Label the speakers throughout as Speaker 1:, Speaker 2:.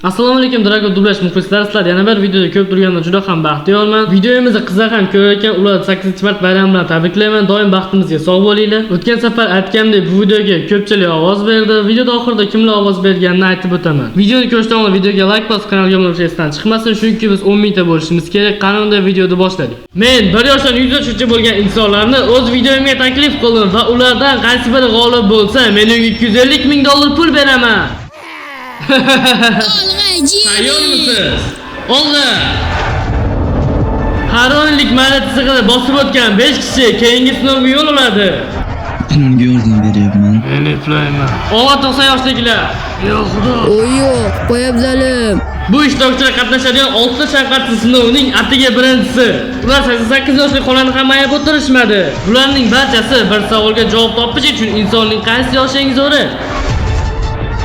Speaker 1: Assalomu alaykum Drago dublash muxlislari, sizlar yana bir videoda ko'p turgandan juda ham baxtiyorman. Videomizni qizlar ham ko'rayotgan, ularni 8-mart bayrami bilan tabriklayman. Doim baxtimizga sog' bo'linglar. O'tgan safar aytgandek, bu videoga ko'pchilik ovoz berdi. Videoda oxirida kimlar ovoz berganini aytib o'taman. Videoni ko'rishdan oldin videoga like bosib, kanalga obuna bo'lishni esdan chiqmasin, chunki biz 10 mingta bo'lishimiz kerak. Qanday videoni boshladik. Men 1 yoshdan 100 yoshgacha bo'lgan insonlarni o'z videomga taklif qildim va ulardan qaysi biri g'olib bo'lsa, men unga 250 ming dollar pul beraman. Tayyormisiz? Oldi. Har oylik malatisig'ida bosib o'tgan 5 kishi keyingi sinovga yo'l oladi.
Speaker 2: Kunimga yordam beryapman.
Speaker 1: Men eplayman. Ova 90 yoshdagilar. Yo'q xudo.
Speaker 3: Yo'q, qo'yabzalim.
Speaker 1: Bu ishtirokchilar qatnashadigan 6 ta shafqatli sinovning atiga birinchisi. Ular 88 yoshli xonani ham ayab o'tirishmadi. Ularning barchasi bir savolga javob topish uchun insonning qaysi yoshi eng zo'ri?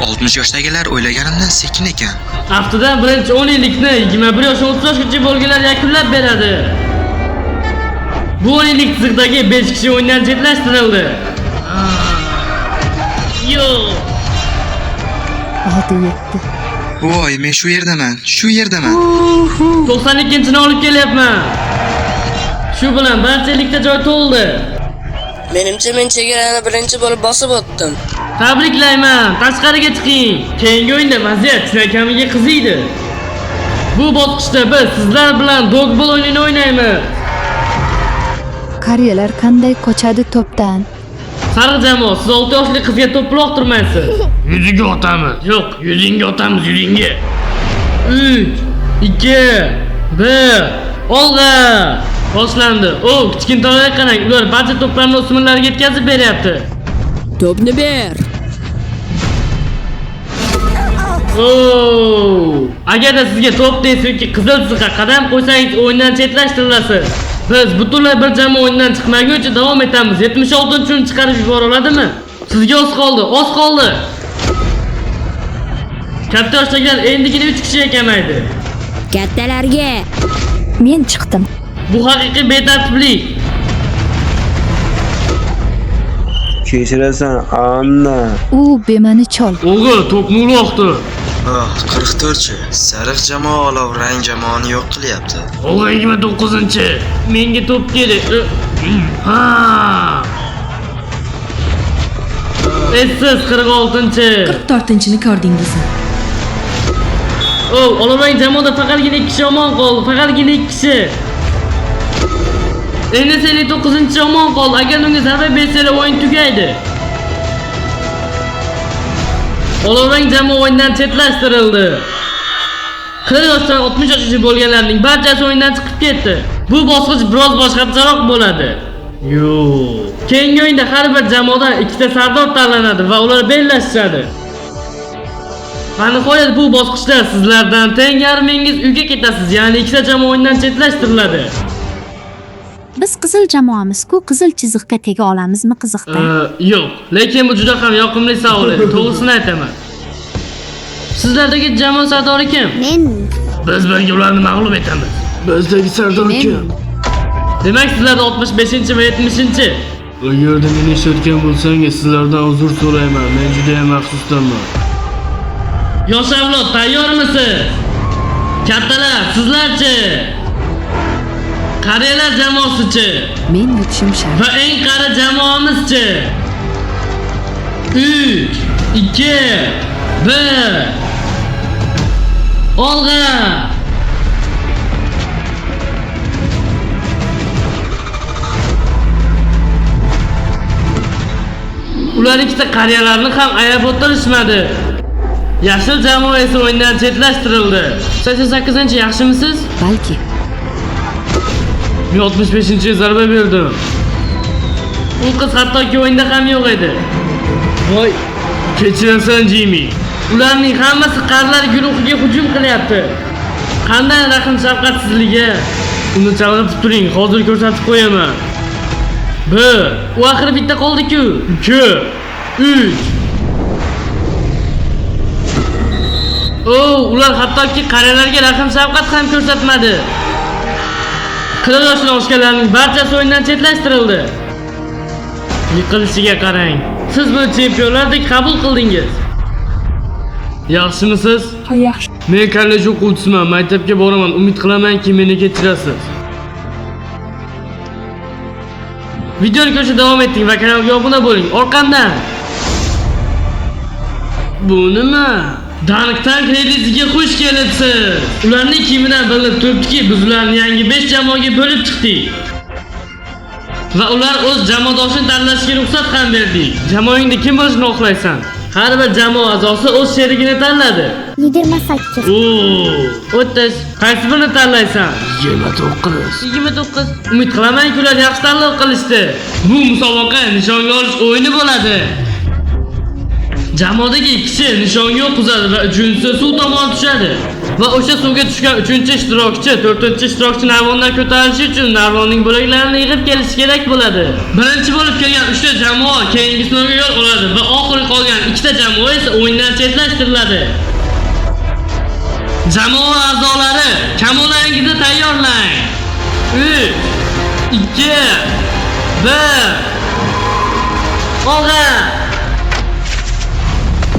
Speaker 2: 60 yoshdagilar o'ylaganimdan sekin ekan.
Speaker 1: Haftadan birinchi 10 yillikni 21 yoshdan 30 yoshgacha bo'lganlar yakunlab beradi. Bu 10 yillik tizimdagi 5 kishi o'yindan chetlashtirildi. Yo'q.
Speaker 3: Hadi yetti.
Speaker 2: Voy, men shu yerdaman.
Speaker 1: 92-ni olib kelyapman. Shu bilan barchalikda joy to'ldi.
Speaker 4: Menimcha men chegarani birinchi bo'lib bosib o'tdim.
Speaker 1: Tabriklayman. Tashqariga chiqing. Keyingi o'yinda vaziyat chinakamiga qiziydi. Bu bosqichda biz sizlar bilan dogbol o'yinini o'ynaymiz.
Speaker 3: Qariyalar qanday qochadi to'pdan?
Speaker 1: Sariq jamoa, siz 6 yoshli qizga to'p uloqtirmaysiz. Yuziga otamiz. Yo'q, yuzingga otamiz, yuzingga. 3, 2, 1. Olg'a! Boshlandi. Kichkintoylar qarang, ular barcha to'plarni o'smirlarga yetkazib beryapti.
Speaker 3: To'pni ber.
Speaker 1: Agarda sizga to'p desa yoki qizil chiziqqa qadam qo'ysangiz o'yindan chetlashtirilasiz. Biz butunlay bir jamoa o'yindan chiqmaguncha davom etamiz. 76-ni chiqarib yubora oladimi? Sizga oz qoldi. Katta yoshdagilar endigina 3 kishiga kamaydi.
Speaker 3: Kattalarga. Men chiqdim.
Speaker 1: Bu haqiqiy betartiblik.
Speaker 5: Kechirasan, Anna.
Speaker 3: U bemani chol.
Speaker 1: O'g'il to'pni uloqdi.
Speaker 2: 44chi. Sariq jamoa olov rang jamoani yo'q qilyapti.
Speaker 1: O'g'il 29-chi. Menga to'p kerak. Siz 46-chi.
Speaker 6: 44-ni ko'rdingizmi?
Speaker 1: Olovang jamoada faqatgina 2 kishi omon qoldi. Faqatgina 2 kishi. Endi 59-chi omon qoldi. Agar unga zarba bersalar o'yin tugaydi. Olovang jamoa o'yindan chetlashtirildi. 40 yoshdan 60 yoshgacha bo'lganlarning barchasi o'yindan chiqib ketdi. Bu bosqich biroz boshqacharoq bo'ladi. Yo'q. Keyingi o'yinda har bir jamoadan 2 ta sardor tanlanadi va ular bellashishadi. Nihoyat bu bosqichda sizlardan teng yarmingiz uyga ketasiz, ya'ni 2 ta jamoa o'yindan chetlashtiriladi.
Speaker 7: Biz qizil jamoamiz-ku, qizil chiziqqa tega olamizmi qiziqda?
Speaker 1: Yo'q, lekin bu juda ham yoqimli savol edi, to'g'risini aytaman. Sizlardagi jamoa sardori kim?
Speaker 7: Men.
Speaker 1: Biz birga ularni mag'lub etamiz. Bizdagi sardor kim? Demak, sizlarda 65-chi va 70-chi. Agarda meni eshitgan bo'lsangiz, sizlardan uzr so'rayman. Men juda ham afsusdaman. Yosh avlod, tayyormisiz? Kattalar, sizlarchi? Qariyalar jamoasichi?
Speaker 3: Men yutishim shart.
Speaker 1: Va eng qari jamoamizchi? 3, 2, 1. Olg'a! Ular ikkita qariyalarni ham ayab o'tirishmadi. Yashil jamoa esa o'yindan chetlashtirildi. 88-chi yaxshimisiz?
Speaker 3: Balki.
Speaker 1: Men 65-chiga zarba berdim. U qiz hattoki o'yinda ham yo'q edi. Voy, kechirasan Jimmy. Ularning hammasi qarilar guruhiga hujum qilyapti. Qanday rahim shafqatsizligi? Uni chalg'itib turing, hozir ko'rsatib qo'yaman. 1. U oxiri bitta qoldi-ku. 2, 3. Ular hattoki qariyalarga rahim shafqat ham ko'rsatmadi. 40 yoshdan oshganlarning barchasi o'yindan chetlashtirildi. Yiqilishiga qarang. Siz buni chempionlardek qabul qildingiz. Yaxshimisiz?
Speaker 6: Ha, yaxshi.
Speaker 1: Men kollej o'quvchisiman, maktabga boraman. Umid qilamanki meni kechirasiz. Videoni ko'rishda davom eting va kanalga obuna bo'ling. Orqamdan. Bu nima? Danikdan kreditiga xush kelibsiz. Ularning kiyimidan bilinib turibdiki, biz ularni yangi 5 jamoaga bo'lib chiqdik. Va ular o'z jamoadoshini tanlashiga ruxsat ham berdik. Jamoangda kim bo'lishini xohlaysan? Har bir jamoa a'zosi o'z sherigini tanladi.
Speaker 5: Lider masakir.
Speaker 1: O'ttiz. Qaysi birini tanlaysan?
Speaker 2: 29.
Speaker 1: 29. Umid qilamanki ular yaxshi tanlov qilishdi. Bu musobaqa nishonga olish o'yini bo'ladi. Jamoadagi kishi nishonga o'qizadi va uchinchisi suv tomon tushadi. Va o'sha suvga tushgan 3-ishtirokchi 4-ishtirokchi narvondan ko'tarilishi uchun narvonning bo'laklarini yig'ib kelishi kerak bo'ladi. Birinchi bo'lib kelgan 3 ta jamoa keyingi sinovga yo'l oladi va oxirgi qolgan 2 ta jamoa esa o'yindan chetlashtiriladi. Jamoa a'zolari, kamonlaringizni tayyorlang. 3, 2, 1. Olg'a!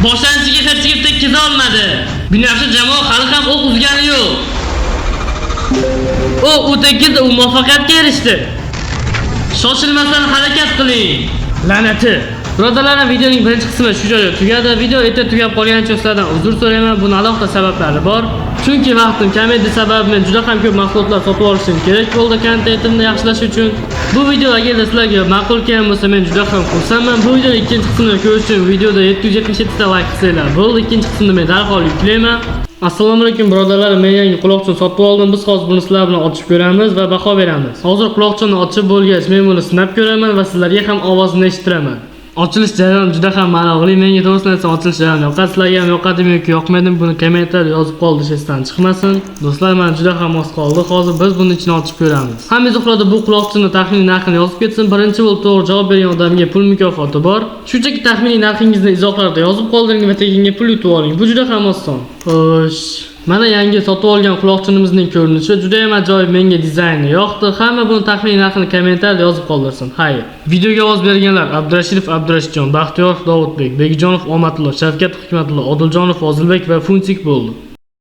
Speaker 1: Boshlanishiga hech kim tekkiza olmadi. Binafsha jamoa hali ham o'q uzgani yo'q. U tekkiz, u muvaffaqiyatga erishdi. Shoshilmasdan harakat qiling. La'nati. Birodarlar, videoning birinchi qismi shu joyda tugadi. Video erta tugab qolgani uchun sizlardan uzr so'rayman. Buning alohida sabablari bor. Chunki vaqtim kam edi sabab men juda ham ko'p mahsulotlar sotib olishim kerak bo'ldi kontentimni yaxshilash uchun. Bu video agar sizlarga ma'qul kelgan bo'lsa, men juda ham xursandman. Bu videoning ikkinchi qismini ko'rish uchun videoda 777 ta like qilsanglar bo'ldi. Ikkinchi qismini men darhol yuklayman. Assalomu alaykum birodarlar, men yangi quloqchin sotib oldim. Biz hozir buni sizlar bilan ochib ko'ramiz va baho beramiz. Hozir quloqchinni ochib bo'lgach, men buni sinab ko'raman va sizlarga ham ovozini eshitiraman. Ochilish jarayoni juda ham ma'noli. Menga to'g'risini aytsam ochilish jarayoni yoqadi. Sizlarga ham yoqadimi yoki yoqmaydimi, buni kommentar yozib qoldi, esdan chiqmasin. Do'stlar, men juda ham oz qoldi. Hozir biz buni ichini ochib ko'ramiz. Hamma uxladi, bu quloqchinning taxminiy narxini yozib ketsin. Birinchi bo'lib to'g'ri javob bergan odamga pul mukofoti bor. Shunchaki taxminiy narxingizni izohlarda yozib qoldiring va tekinga pul yutib oling. Bu juda ham oson. Xo'sh, mana yangi sotib olgan quloqchinimizning ko'rinishi juda ham ajoyib, menga dizayni yoqdi. Hamma buni taxminiy narxini kommentarda yozib qoldirsin. Xayr. Videoga ovoz berganlar: Abdurashidov Abdurashidjon, Baxtiyorov Davudbek, Begijonov Omatullo, Shavkat Hikmatullo, Odiljonov Ozilbek va Funtik bo'ldi.